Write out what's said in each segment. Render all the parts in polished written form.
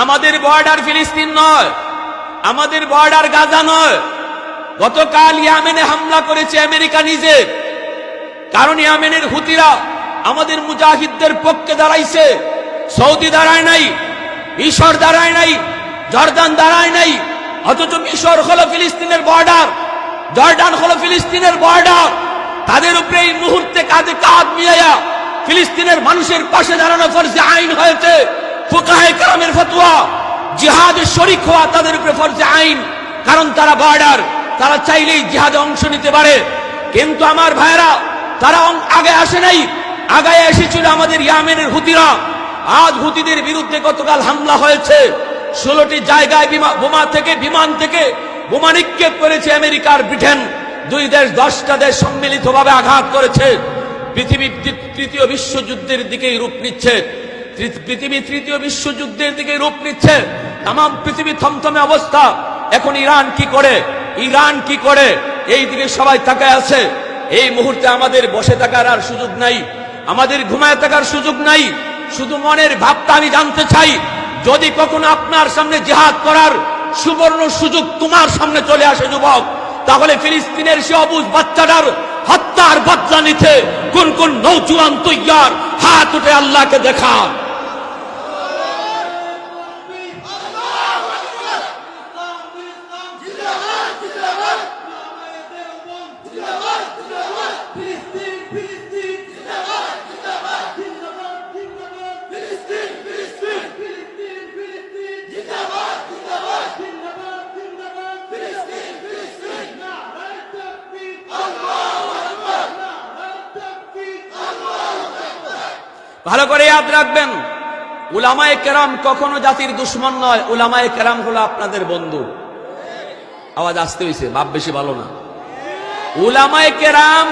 আমাদের বর্ডার ফিলিস্তিন নয়, আমাদের বর্ডার গাজা নয়। গতকাল ইয়েমেনে হামলা করেছে আমেরিকা নিজে, কারণ ইয়েমেনের হুতিরা আমাদের মুজাহিদদের পক্ষে দাঁড়াইছে। সৌদি দাঁড়ায় নাই, মিশর দাঁড়ায় নাই, জর্দান দাঁড়ায় নাই। অথচ মিশর হলো ফিলিস্তিনের বর্ডার, জর্দান হলো ফিলিস্তিনের বর্ডার। তাদের উপরে এই মুহূর্তে কাঁধে কাঁধ মিলাইয়া ফিলিস্তিনের মানুষের পাশে দাঁড়ানো ফরজে আইন হয়েছে। ফুকাহে কেরামের ফতোয়া, জিহাদে শরীক হওয়া তাদের উপরে ফরজে আইন, কারণ তারা বর্ডার, তারা চাইলেই জিহাদে অংশ নিতে পারে। কিন্তু আমার ভাইরা, তারা আগে আসে নাই, আগায় এসেছিল আমাদের ইয়েমেনের হুতিরা। আজ হুতিদের বিরুদ্ধে গতকাল হামলা হয়েছে, 16টি জায়গায় বিমান থেকে বোমা নিক্ষেপ করেছে আমেরিকার ব্রিটেন। দুই দেশ 10টা দেশ সম্মিলিতভাবে আঘাত করেছে। পৃথিবী তৃতীয় বিশ্বযুদ্ধের দিকেই রূপ নিচ্ছে, পৃথিবী তৃতীয় বিশ্বযুদ্ধের দিকে রূপ নিচ্ছে। তাম পৃথিবী থমথমে অবস্থা। এখন ইরান কি করে, ইরান কি করে, এই দিকে সবাই তাকায় আছে। এই মুহূর্তে আমাদের বসে থাকার আর সুযোগ নাই, আমাদের ঘুমায় থাকার সুযোগ নাই। শুধু মনের ভাবটা আমি জানতে চাই, যদি কখনো আপনার সামনে জিহাদ করার সুবর্ণ সুযোগ তোমার সামনে চলে আসে যুবক, তাহলে ফিলিস্তিনের সে অবুঝ বাচ্চাটার হত্যার বদলা নিতে কোন কোন নৌজওয়ান তৈয়ার, হাত উঠে আল্লাহকে দেখা। ভালো করে ইয়াদ রাখবেন, উলামায়ে কেরাম কখনো জাতির দুশ্মন নয়, উলামায়ে কেরাম হলো আপনাদের বন্ধু। আওয়াজ আসতে হইছে, বাপ বেশি ভালো না। উলামায়ে কেরাম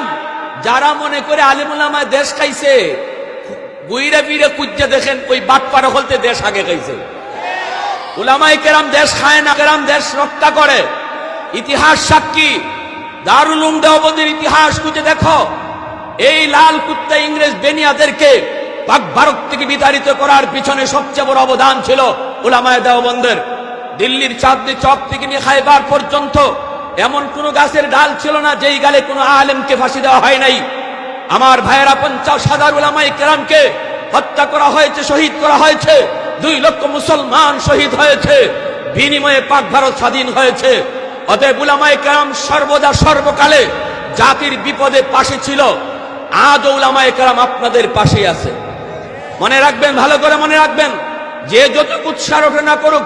যারা মনে করে আলেম উলামায়ে দেশ খাইছে, গুইরে ফিরে কুজ্জে দেখেন ওই বাটপাড়া হলতে দেশ আগে খাইছে। উলামায়ে কেরাম দেশ খায় না, কেরাম দেশ রক্ষা করে। ইতিহাস সাক্ষী, দারুল উলুম দেওবন্দের ইতিহাস খুঁজে দেখো। এই লাল কুত্তা ইংরেজ বেনিয়াদেরকে পাক ভারত থেকে বিতাড়িত করার পিছনে সবচেয়ে বড় অবদান ছিল উলামায়ে দেওবন্দের। দিল্লির চাঁদনি চক থেকে নিয়ে খায়বার পর্যন্ত এমন কোন গাছের ডাল ছিল না যেই গালে কোনো আলেমকে ফাঁসি দেওয়া হয় নাই। আমার ভাইয়েরা 50,000 উলামায়ে কেরামকে হত্যা করা হয়েছে, শহীদ করা হয়েছে। 2 লক্ষ মুসলমান শহীদ হয়েছে, বিনিময়ে পাক ভারত স্বাধীন হয়েছে। অতএব উলামায়ে কেরাম সর্বদা সর্বকালে জাতির বিপদে পাশে ছিল। আজ উলামায়ে কেরাম আপনাদের পাশেই আছে। মনে রাখবেন, ভালো করে মনে রাখবেন, যে যত উৎসাহ ওঠে না করুক,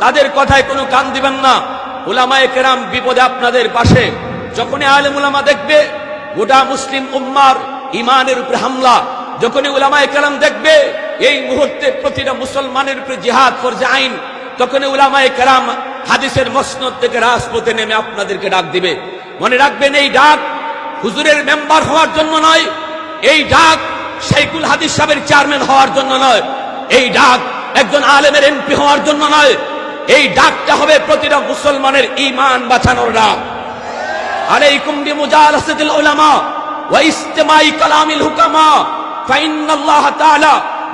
তাদের কথায় কোনো কান দিবেন না। উলামায়ে কেরাম বিপদে আপনাদের পাশে। যখনই আলেম উলামা দেখবে গোটা মুসলিম উম্মার ইমানের উপরে হামলা, যখনই উলামায়ে কেরাম দেখবে এই মুহূর্তে প্রতিটা মুসলমানের উপরে জিহাদ ফরজে আইন, তখনই উলামায়ে কেরাম হাদিসের মসনদ থেকে রাজপথে নেমে আপনাদেরকে ডাক দিবে। মনে রাখবেন, এই ডাক হুজুরের মেম্বার হওয়ার জন্য নয়, এই ডাক শাইখুল হাদিস সাহেবের চেয়ারম্যান হওয়ার জন্য নয়, এই ডাক একজন আলেমের এমপি হওয়ার জন্য নয়। এই ডাকটা হবে প্রতিটা মুসলমানের ঈমান বাঁচানোর ডাক। আলাইকুম বিমুজালাসাতিল উলামা ওয়া ইসতিমাই কালামিল হুকামা ফাইন্নাল্লাহ তাআলা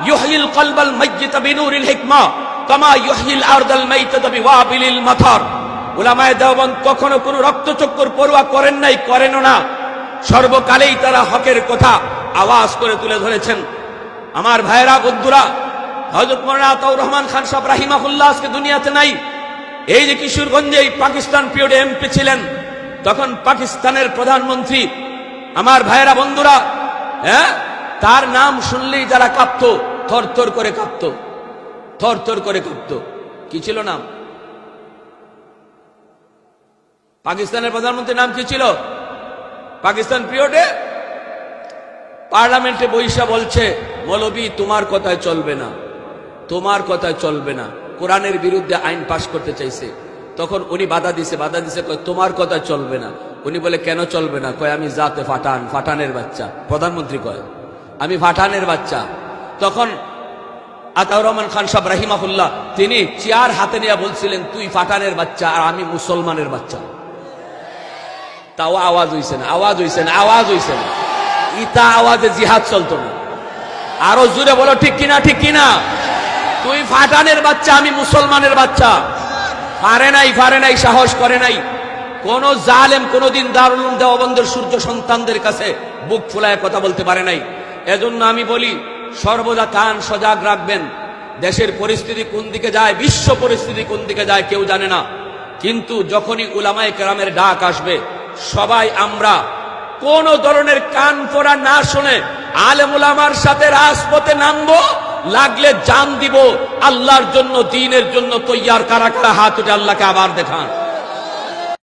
ইউহয়িল কলবাল মাইয়িতা বিনুরিল হিকমা কামা ইউহয়িল আরদাল মাইতাতা বিওয়াবিলিল মাতার। উলামায়ে দেওবন্দ কখনো কোনো রক্তচক্ষুর পরোয়া করেন নাই, করেনও না। সর্বকালেই তারা হকের কথা আওয়াজ করে তুলে ধরেছেন। আমার ভাইয়েরা, বন্ধুরা, হযরত মাওলানা আতাউর রহমান খান সাহেব রাহিমাহুল্লাহ আজকে দুনিয়াতে নাই। এই যে কিশোরগঞ্জে পাকিস্তান পিরিয়ডে এমপি ছিলেন, তখন পাকিস্তানের প্রধানমন্ত্রী, আমার ভাইয়েরা, বন্ধুরা, তার নাম শুনলেই যারা কাঁপতো, থরথর করে কাঁপতো, থরথর করে কাঁপতো। কি ছিল নাম? পাকিস্তানের প্রধানমন্ত্রীর নাম কি ছিল? পাকিস্তান পিরিয়ডে পার্লামেন্টে বৈশা বলছে, মৌলবী তোমার কথায় চলবে না, তোমার কথায় চলবে না। কোরআনের বিরুদ্ধে আইন পাশ করতে চাইছে। তখন উনি বাধা দিছে, কয় তোমার কথায় চলবে না। উনি বলে কেন চলবে না? কয় আমি জাতে ফাটান, ফাটানের বাচ্চা। প্রধানমন্ত্রী কয় আমি ফাটানের বাচ্চা। তখন আতাউর রহমান খান সাহেব রাহিমাহুল্লাহ তিনি চেয়ার হাতে নিয়ে বলছিলেন, তুই ফাটানের বাচ্চা আর আমি মুসলমানের বাচ্চা। তাও আওয়াজ হইছে না, আওয়াজ হইছে না, আওয়াজ হইছে না। ইতা আওয়াজে জিহাদ চলতো না। আরো জোরে বলো ঠিক কিনা, ঠিক কিনা। তুই ফাটানের বাচ্চা, আমি মুসলমানের বাচ্চা। পারে নাই, সাহস করে নাই। কোন জালেম কোনদিন দারুল উলুম দেওবন্দের সূর্য সন্তানদের কাছে বুক ফুলায় কথা বলতে পারে নাই। এজন্য আমি বলি, সর্বদা কান সজাগ রাখবেন। দেশের পরিস্থিতি কোন দিকে যায়, বিশ্ব পরিস্থিতি কোন দিকে যায় কেউ জানে না, কিন্তু যখনই উলামায়ে কেরামের ডাক আসবে, সবাই আমরা কোন ধরনের কান পড়া না শুনে আলেম উলামার সাথে রাজপথে নামবো, লাগলে জান দিব আল্লাহর জন্য, দ্বীনের জন্য তৈয়ার। কারা কারা হাত উঠে আল্লাহকে আবার দেখান।